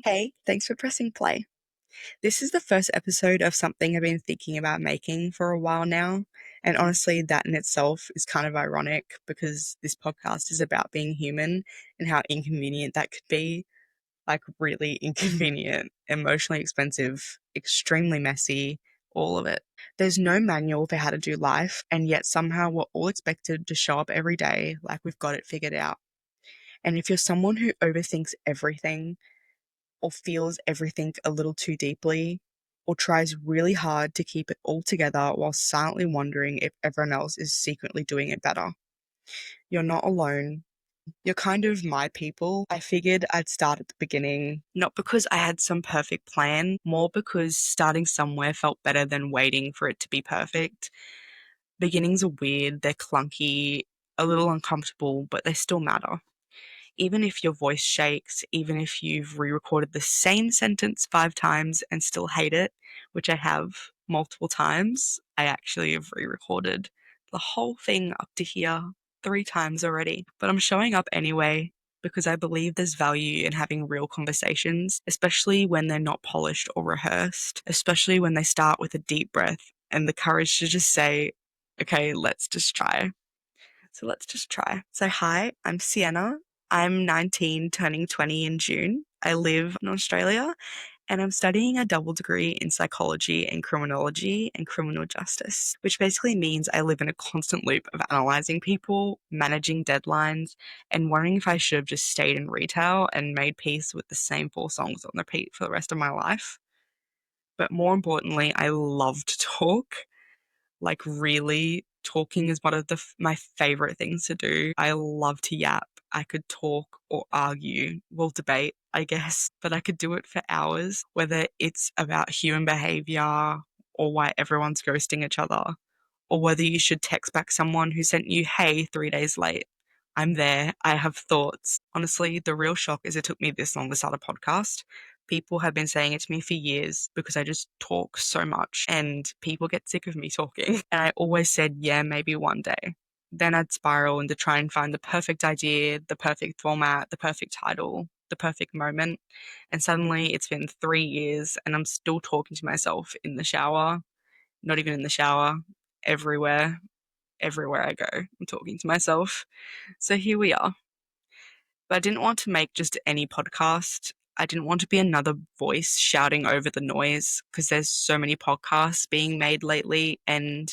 Hey, thanks for pressing play. This is the first episode of something I've been thinking about making for a while now. And honestly, that in itself is kind of ironic because this podcast is about being human and how inconvenient that could be. Like, really inconvenient, emotionally expensive, extremely messy, all of it. There's no manual for how to do life, and yet somehow we're all expected to show up every day like we've got it figured out. And if you're someone who overthinks everything, or feels everything a little too deeply, or tries really hard to keep it all together while silently wondering if everyone else is secretly doing it better. You're not alone. You're kind of my people. I figured I'd start at the beginning, not because I had some perfect plan, more because starting somewhere felt better than waiting for it to be perfect. Beginnings are weird, they're clunky, a little uncomfortable, but they still matter. Even if your voice shakes, even if you've re recorded the same sentence 5 times and still hate it, which I have multiple times, I actually have re recorded the whole thing up to here 3 times already. But I'm showing up anyway because I believe there's value in having real conversations, especially when they're not polished or rehearsed, especially when they start with a deep breath and the courage to just say, okay, let's just try. So let's just try. So, hi, I'm Sienna. I'm 19, turning 20 in June. I live in Australia and I'm studying a double degree in psychology and criminology and criminal justice, which basically means I live in a constant loop of analysing people, managing deadlines, and wondering if I should have just stayed in retail and made peace with the same 4 songs on repeat for the rest of my life. But more importantly, I love to talk. Like, really, talking is one of my favorite things to do. I love to yap. I could talk or argue, well, debate, I guess, but I could do it for hours, whether it's about human behavior or why everyone's ghosting each other, or whether you should text back someone who sent you, hey, 3 days late. I'm there. I have thoughts. Honestly, the real shock is it took me this long to start a podcast. People have been saying it to me for years because I just talk so much and people get sick of me talking. And I always said, yeah, maybe one day. Then I'd spiral into try and find the perfect idea, the perfect format, the perfect title, the perfect moment. And suddenly it's been 3 years and I'm still talking to myself in the shower, not even in the shower, everywhere. Everywhere I go, I'm talking to myself. So here we are. But I didn't want to make just any podcast. I didn't want to be another voice shouting over the noise because there's so many podcasts being made lately, and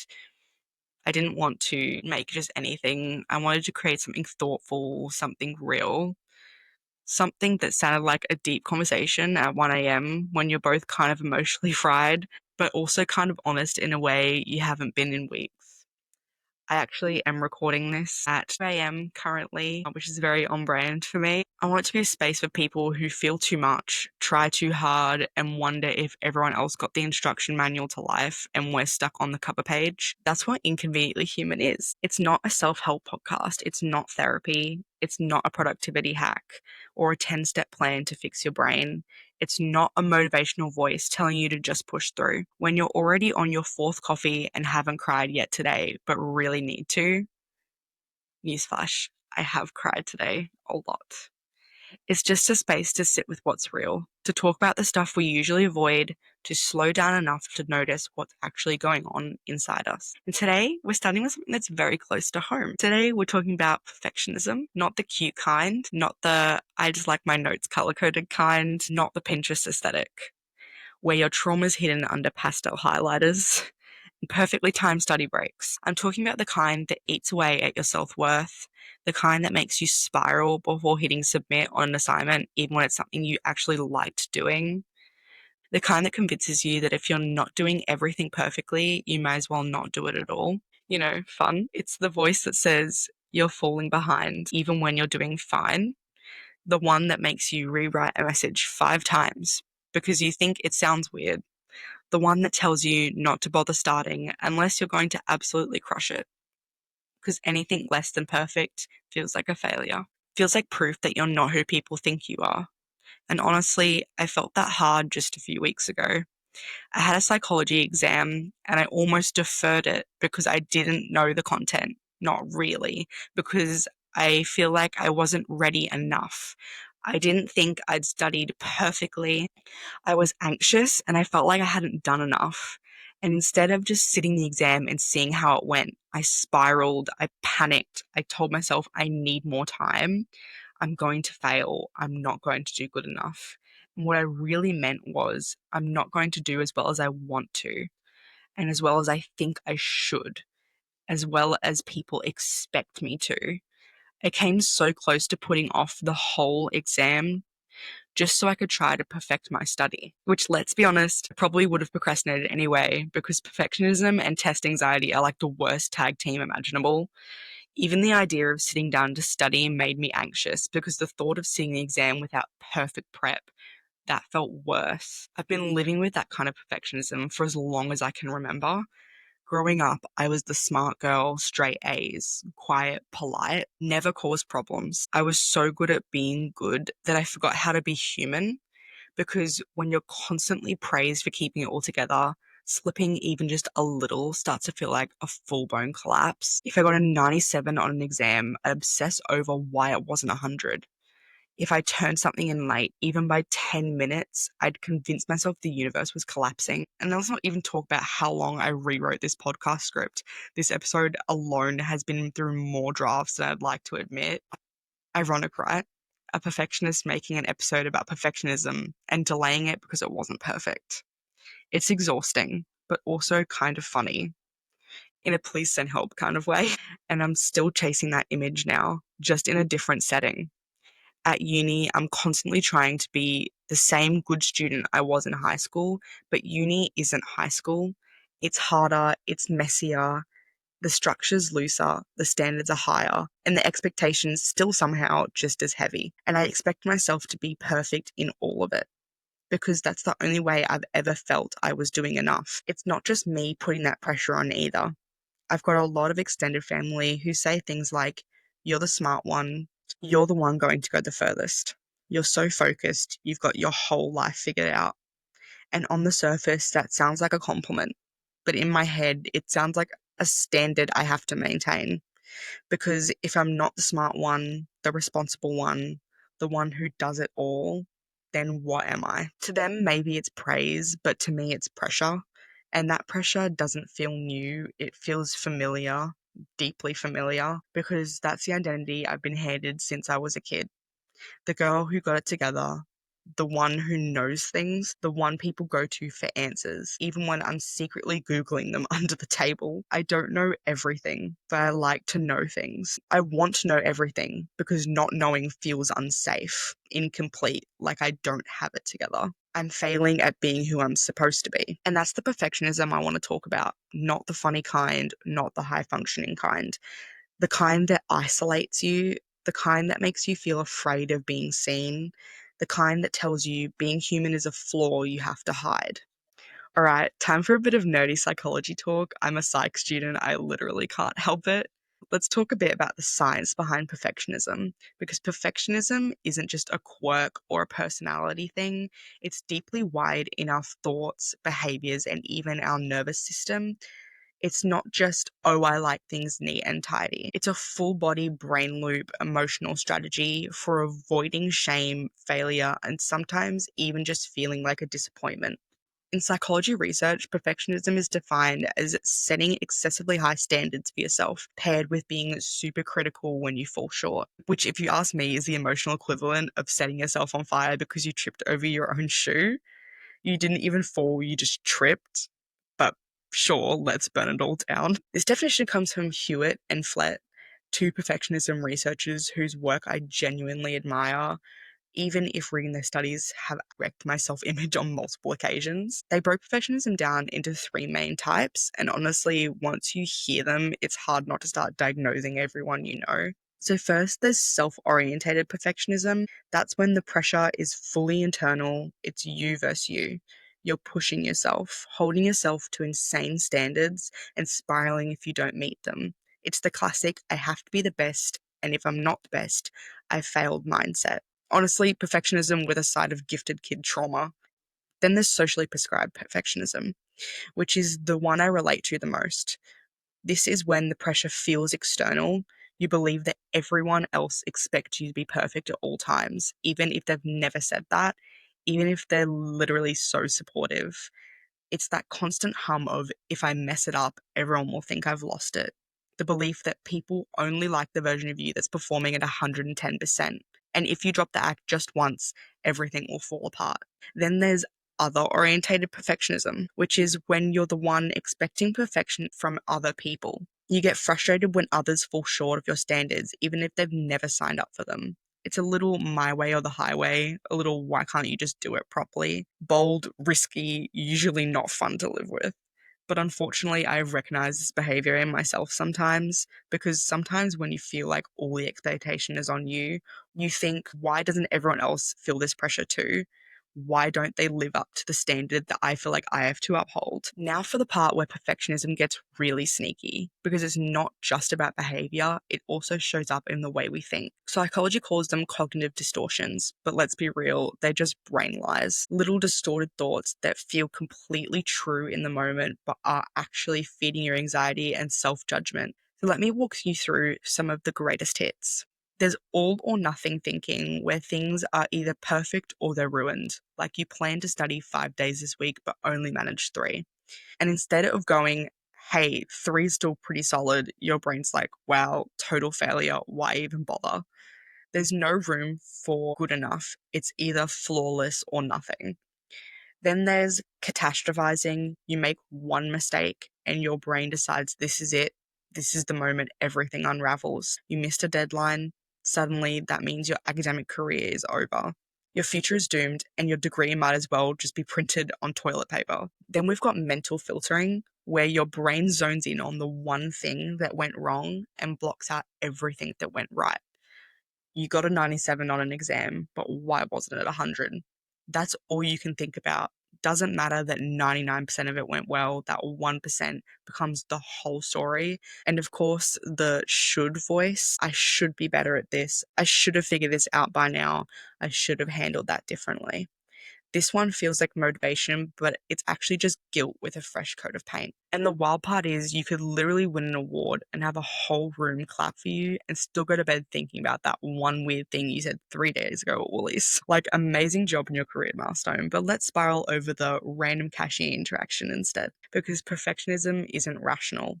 I didn't want to make just anything. I wanted to create something thoughtful, something real, something that sounded like a deep conversation at 1 a.m. when you're both kind of emotionally fried, but also kind of honest in a way you haven't been in weeks. I actually am recording this at 2 a.m. currently, which is very on brand for me. I want it to be a space for people who feel too much, try too hard, and wonder if everyone else got the instruction manual to life and we're stuck on the cover page. That's what Inconveniently Human is. It's not a self-help podcast. It's not therapy. It's not a productivity hack or a 10-step plan to fix your brain. It's not a motivational voice telling you to just push through. When you're already on your 4th coffee and haven't cried yet today, but really need to, newsflash, I have cried today a lot. It's just a space to sit with what's real, to talk about the stuff we usually avoid, to slow down enough to notice what's actually going on inside us. And today, we're starting with something that's very close to home. Today, we're talking about perfectionism, not the cute kind, not the I just like my notes color-coded kind, not the Pinterest aesthetic, where your trauma's hidden under pastel highlighters and perfectly timed study breaks. I'm talking about the kind that eats away at your self-worth, the kind that makes you spiral before hitting submit on an assignment, even when it's something you actually liked doing. The kind that convinces you that if you're not doing everything perfectly, you may as well not do it at all. You know, fun. It's the voice that says you're falling behind even when you're doing fine. The one that makes you rewrite a message 5 times because you think it sounds weird. The one that tells you not to bother starting unless you're going to absolutely crush it. Because anything less than perfect feels like a failure. Feels like proof that you're not who people think you are. And honestly, I felt that hard just a few weeks ago. I had a psychology exam and I almost deferred it because I didn't know the content. Not really, because I feel like I wasn't ready enough. I didn't think I'd studied perfectly. I was anxious and I felt like I hadn't done enough. And instead of just sitting the exam and seeing how it went, I spiraled, I panicked, I told myself I need more time. I'm going to fail. I'm not going to do good enough. And what I really meant was, I'm not going to do as well as I want to, and as well as I think I should, as well as people expect me to. I came so close to putting off the whole exam just so I could try to perfect my study, which, let's be honest, I probably would have procrastinated anyway because perfectionism and test anxiety are like the worst tag team imaginable. Even the idea of sitting down to study made me anxious because the thought of sitting the exam without perfect prep, that felt worse. I've been living with that kind of perfectionism for as long as I can remember. Growing up, I was the smart girl, straight A's, quiet, polite, never caused problems. I was so good at being good that I forgot how to be human, because when you're constantly praised for keeping it all together, slipping even just a little starts to feel like a full-blown collapse. If I got a 97 on an exam, I'd obsess over why it wasn't 100. If I turned something in late, even by 10 minutes, I'd convince myself the universe was collapsing. And let's not even talk about how long I rewrote this podcast script. This episode alone has been through more drafts than I'd like to admit. Ironic, right? A perfectionist making an episode about perfectionism and delaying it because it wasn't perfect. It's exhausting, but also kind of funny in a please send help kind of way. And I'm still chasing that image now, just in a different setting. At uni, I'm constantly trying to be the same good student I was in high school, but uni isn't high school. It's harder, it's messier, the structure's looser, the standards are higher, and the expectations still somehow just as heavy. And I expect myself to be perfect in all of it because that's the only way I've ever felt I was doing enough. It's not just me putting that pressure on either. I've got a lot of extended family who say things like, "You're the smart one, you're the one going to go the furthest. You're so focused, you've got your whole life figured out." And on the surface, that sounds like a compliment. But in my head, it sounds like a standard I have to maintain. Because if I'm not the smart one, the responsible one, the one who does it all, then what am I? To them, maybe it's praise, but to me, it's pressure. And that pressure doesn't feel new, it feels familiar, deeply familiar, because that's the identity I've been handed since I was a kid. The girl who got it together, the one who knows things, the one people go to for answers, even when I'm secretly Googling them under the table. I don't know everything, but I like to know things. I want to know everything because not knowing feels unsafe, incomplete, like I don't have it together. I'm failing at being who I'm supposed to be. And that's the perfectionism I want to talk about. Not the funny kind, not the high functioning kind. The kind that isolates you, the kind that makes you feel afraid of being seen, the kind that tells you being human is a flaw you have to hide. All right, time for a bit of nerdy psychology talk. I'm a psych student, I literally can't help it. Let's talk a bit about the science behind perfectionism, because perfectionism isn't just a quirk or a personality thing, it's deeply wired in our thoughts, behaviors, and even our nervous system. It's not just, oh, I like things neat and tidy. It's a full body brain loop emotional strategy for avoiding shame, failure, and sometimes even just feeling like a disappointment. In psychology research, perfectionism is defined as setting excessively high standards for yourself, paired with being super critical when you fall short, which, if you ask me, is the emotional equivalent of setting yourself on fire because you tripped over your own shoe. You didn't even fall, you just tripped. But sure, let's burn it all down. This definition comes from Hewitt and Flett, two perfectionism researchers whose work I genuinely admire, even if reading their studies have wrecked my self image on multiple occasions. They broke perfectionism down into three main types, and honestly, once you hear them, it's hard not to start diagnosing everyone you know. So, first, there's self orientated perfectionism. That's when the pressure is fully internal, it's you versus you. You're pushing yourself, holding yourself to insane standards, and spiraling if you don't meet them. It's the classic, I have to be the best, and if I'm not the best, I've failed mindset. Honestly, perfectionism with a side of gifted kid trauma. Then there's socially prescribed perfectionism, which is the one I relate to the most. This is when the pressure feels external. You believe that everyone else expects you to be perfect at all times, even if they've never said that, even if they're literally so supportive. It's that constant hum of, if I mess it up, everyone will think I've lost it. The belief that people only like the version of you that's performing at 110%. And if you drop the act just once, everything will fall apart. Then there's other orientated perfectionism, which is when you're the one expecting perfection from other people. You get frustrated when others fall short of your standards, even if they've never signed up for them. It's a little my way or the highway, a little why can't you just do it properly? Bold, risky, usually not fun to live with. But unfortunately, I've recognized this behavior in myself sometimes, because sometimes when you feel like all the expectation is on you, you think, why doesn't everyone else feel this pressure too? Why don't they live up to the standard that I feel like I have to uphold? Now for the part where perfectionism gets really sneaky, because it's not just about behavior, it also shows up in the way we think. Psychology calls them cognitive distortions, but let's be real, they're just brain lies. Little distorted thoughts that feel completely true in the moment, but are actually feeding your anxiety and self-judgment. So let me walk you through some of the greatest hits. There's all or nothing thinking, where things are either perfect or they're ruined. Like you plan to study 5 days this week, but only manage 3. And instead of going, hey, 3 is still pretty solid, your brain's like, wow, total failure. Why even bother? There's no room for good enough. It's either flawless or nothing. Then there's catastrophizing. You make one mistake and your brain decides this is it. This is the moment everything unravels. You missed a deadline. Suddenly, that means your academic career is over. Your future is doomed, and your degree might as well just be printed on toilet paper. Then we've got mental filtering, where your brain zones in on the one thing that went wrong and blocks out everything that went right. You got a 97 on an exam, but why wasn't it 100? That's all you can think about. Doesn't matter that 99% of it went well, that 1% becomes the whole story. And of course, the should voice, I should be better at this. I should have figured this out by now. I should have handled that differently. This one feels like motivation, but it's actually just guilt with a fresh coat of paint. And the wild part is you could literally win an award and have a whole room clap for you and still go to bed thinking about that one weird thing you said 3 days ago at Woolies. Like, amazing job in your career milestone, but let's spiral over the random cashier interaction instead, because perfectionism isn't rational.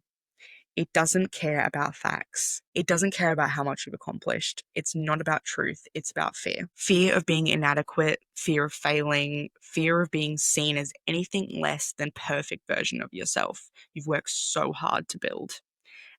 It doesn't care about facts. It doesn't care about how much you've accomplished. It's not about truth. It's about fear. Fear of being inadequate, fear of failing, fear of being seen as anything less than perfect version of yourself you've worked so hard to build.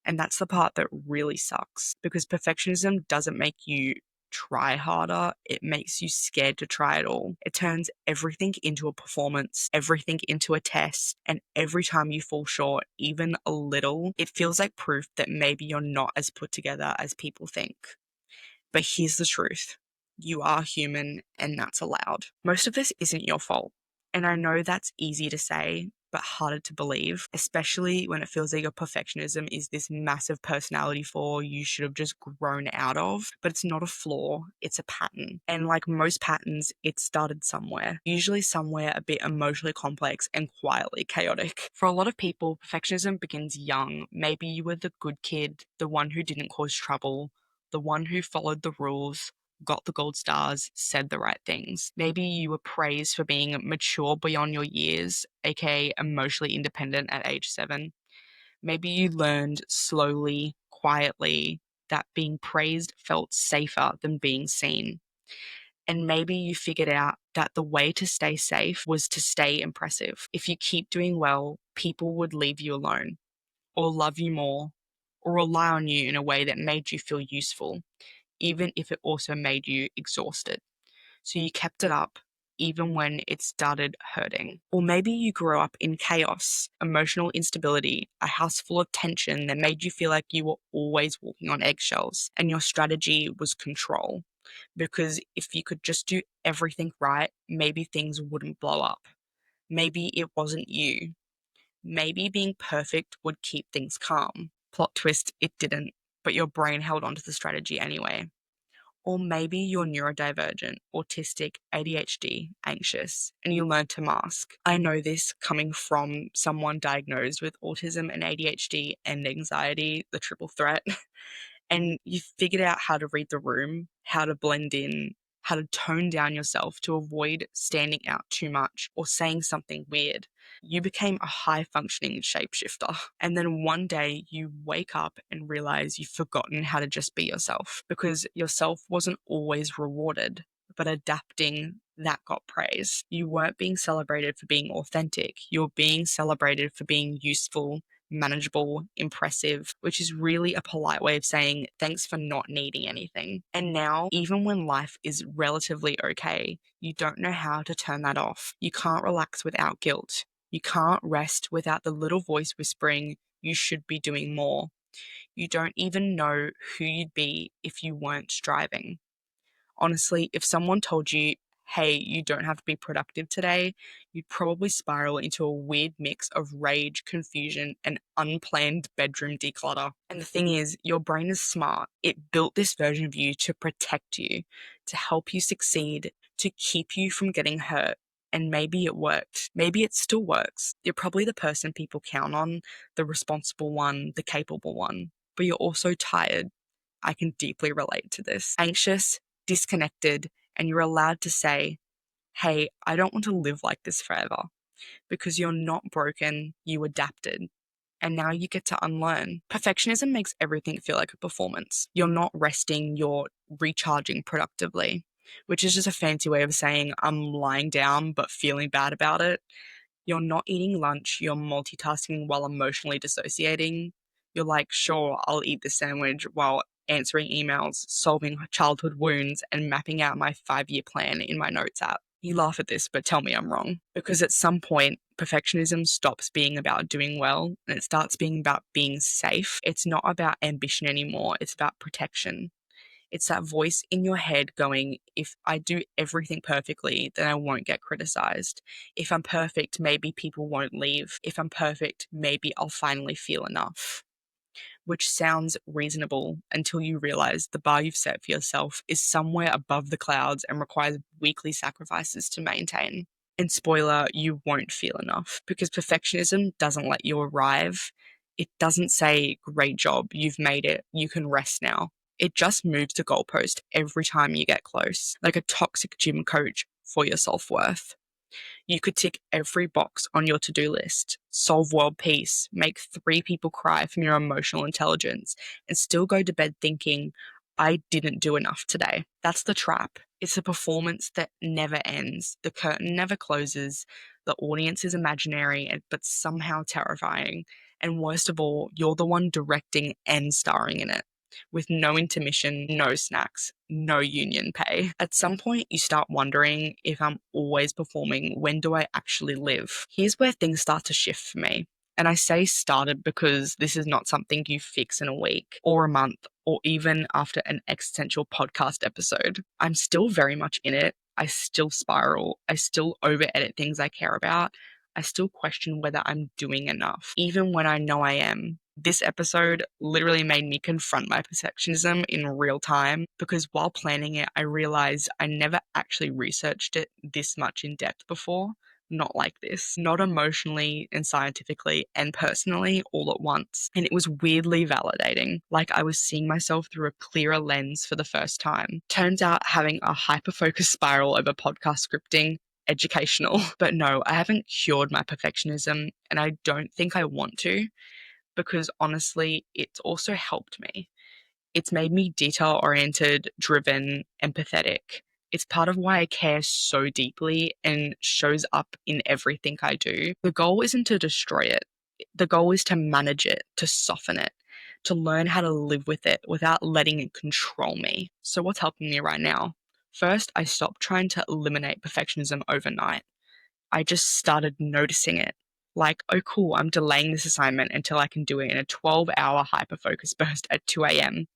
And that's the part that really sucks, because perfectionism doesn't make you try harder. It makes you scared to try at all. It turns everything into a performance, everything into a test. And every time you fall short, even a little, it feels like proof that maybe you're not as put together as people think. But here's the truth. You are human, and that's allowed. Most of this isn't your fault. And I know that's easy to say, but harder to believe, especially when it feels like your perfectionism is this massive personality flaw you should have just grown out of. But it's not a flaw, it's a pattern. And like most patterns, it started somewhere, usually somewhere a bit emotionally complex and quietly chaotic. For a lot of people, perfectionism begins young. Maybe you were the good kid, the one who didn't cause trouble, the one who followed the rules, got the gold stars, said the right things. Maybe you were praised for being mature beyond your years, aka emotionally independent at age 7. Maybe you learned slowly, quietly, that being praised felt safer than being seen. And maybe you figured out that the way to stay safe was to stay impressive. If you keep doing well, people would leave you alone, or love you more, or rely on you in a way that made you feel useful, even if it also made you exhausted. So you kept it up even when it started hurting. Or maybe you grew up in chaos, emotional instability, a house full of tension that made you feel like you were always walking on eggshells, and your strategy was control. Because if you could just do everything right, maybe things wouldn't blow up. Maybe it wasn't you. Maybe being perfect would keep things calm. Plot twist, it didn't, but your brain held onto the strategy anyway. Or maybe you're neurodivergent, autistic, ADHD, anxious, and you learn to mask. I know this coming from someone diagnosed with autism and ADHD and anxiety, the triple threat. and you've figured out how to read the room, how to blend in, how to tone down yourself to avoid standing out too much or saying something weird. You became a high functioning shapeshifter. And then one day you wake up and realize you've forgotten how to just be yourself because yourself wasn't always rewarded, but adapting that got praise. You weren't being celebrated for being authentic. You're being celebrated for being useful, manageable, impressive, which is really a polite way of saying thanks for not needing anything. And now, even when life is relatively okay, you don't know how to turn that off. You can't relax without guilt. You can't rest without the little voice whispering, you should be doing more. You don't even know who you'd be if you weren't striving. Honestly, if someone told you, hey, you don't have to be productive today, you'd probably spiral into a weird mix of rage, confusion, and unplanned bedroom declutter. And the thing is, your brain is smart. It built this version of you to protect you, to help you succeed, to keep you from getting hurt. And maybe it worked. Maybe it still works. You're probably the person people count on, the responsible one, the capable one. But you're also tired. I can deeply relate to this. Anxious, disconnected, and you're allowed to say, hey, I don't want to live like this forever because you're not broken, you adapted. And now you get to unlearn. Perfectionism makes everything feel like a performance. You're not resting, you're recharging productively, which is just a fancy way of saying I'm lying down but feeling bad about it. You're not eating lunch, you're multitasking while emotionally dissociating. You're like, sure, I'll eat the sandwich while answering emails, solving childhood wounds, and mapping out my 5-year plan in my notes app. You laugh at this, but tell me I'm wrong. Because at some point, perfectionism stops being about doing well and it starts being about being safe. It's not about ambition anymore, it's about protection. It's that voice in your head going, if I do everything perfectly, then I won't get criticized. If I'm perfect, maybe people won't leave. If I'm perfect, maybe I'll finally feel enough. Which sounds reasonable until you realize the bar you've set for yourself is somewhere above the clouds and requires weekly sacrifices to maintain. And spoiler, you won't feel enough because perfectionism doesn't let you arrive. It doesn't say, great job, you've made it, you can rest now. It just moves the goalpost every time you get close, like a toxic gym coach for your self-worth. You could tick every box on your to-do list, solve world peace, make 3 people cry from your emotional intelligence, and still go to bed thinking, I didn't do enough today. That's the trap. It's a performance that never ends. The curtain never closes. The audience is imaginary, but somehow terrifying. And worst of all, you're the one directing and starring in it, with no intermission, no snacks, no union pay. At some point, you start wondering if I'm always performing, when do I actually live? Here's where things start to shift for me. And I say started because this is not something you fix in a week or a month or even after an existential podcast episode. I'm still very much in it. I still spiral. I still over edit things I care about. I still question whether I'm doing enough, even when I know I am. This episode literally made me confront my perfectionism in real time because while planning it, I realized I never actually researched it this much in depth before. Not like this, not emotionally and scientifically and personally all at once. And it was weirdly validating, like I was seeing myself through a clearer lens for the first time. Turns out having a hyper-focused spiral over podcast scripting educational. But no, I haven't cured my perfectionism and I don't think I want to because honestly, it's also helped me. It's made me detail oriented, driven, empathetic. It's part of why I care so deeply and shows up in everything I do. The goal isn't to destroy it. The goal is to manage it, to soften it, to learn how to live with it without letting it control me. So what's helping me right now? First, I stopped trying to eliminate perfectionism overnight. I just started noticing it. Like, oh, cool, I'm delaying this assignment until I can do it in a 12-hour hyper-focus burst at 2 a.m.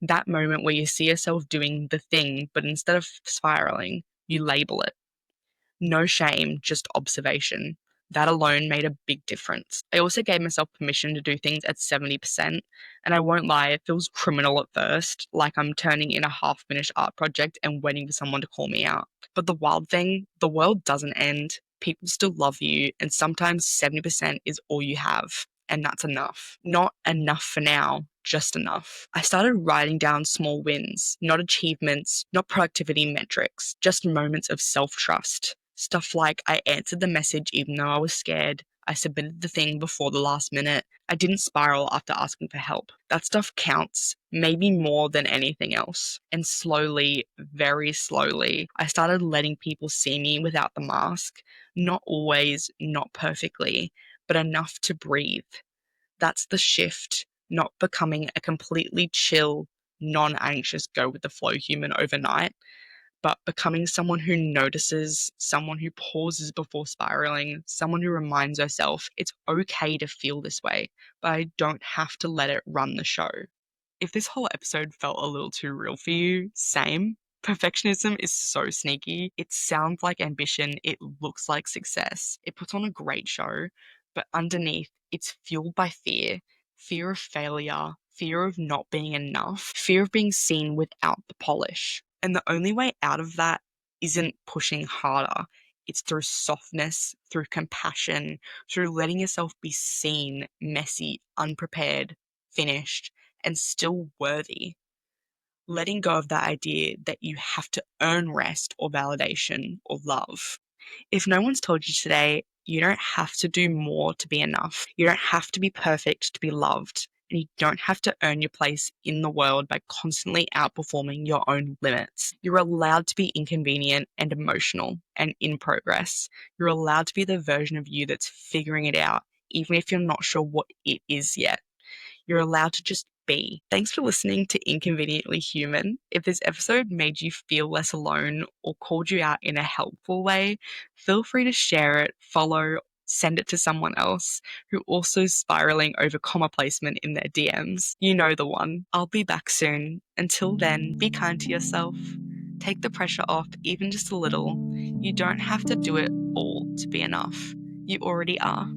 That moment where you see yourself doing the thing, but instead of spiraling, you label it. No shame, just observation. That alone made a big difference. I also gave myself permission to do things at 70%, and I won't lie, it feels criminal at first, like I'm turning in a half-finished art project and waiting for someone to call me out. But the wild thing, the world doesn't end. People still love you, and sometimes 70% is all you have, and that's enough. Not enough for now, just enough. I started writing down small wins, not achievements, not productivity metrics, just moments of self-trust. Stuff like I answered the message even though I was scared. I submitted the thing before the last minute. I didn't spiral after asking for help. That stuff counts, maybe more than anything else. And slowly, very slowly, I started letting people see me without the mask. Not always, not perfectly, but enough to breathe. That's the shift, not becoming a completely chill, non-anxious, go with the flow human overnight, but becoming someone who notices, someone who pauses before spiraling, someone who reminds herself it's okay to feel this way, but I don't have to let it run the show. If this whole episode felt a little too real for you, same. Perfectionism is so sneaky. It sounds like ambition, it looks like success, it puts on a great show, but underneath, it's fueled by fear, fear of failure, fear of not being enough, fear of being seen without the polish. And the only way out of that isn't pushing harder. It's through softness, through compassion, through letting yourself be seen, messy, unprepared, finished, and still worthy. Letting go of that idea that you have to earn rest or validation or love. If no one's told you today, you don't have to do more to be enough. You don't have to be perfect to be loved. And you don't have to earn your place in the world by constantly outperforming your own limits. You're allowed to be inconvenient and emotional and in progress. You're allowed to be the version of you that's figuring it out, even if you're not sure what it is yet. You're allowed to just be. Thanks for listening to Inconveniently Human. If this episode made you feel less alone or called you out in a helpful way, feel free to share it, follow, send it to someone else who also is spiraling over comma placement in their DMs. You know the one. I'll be back soon. Until then, be kind to yourself. Take the pressure off, even just a little. You don't have to do it all to be enough. You already are.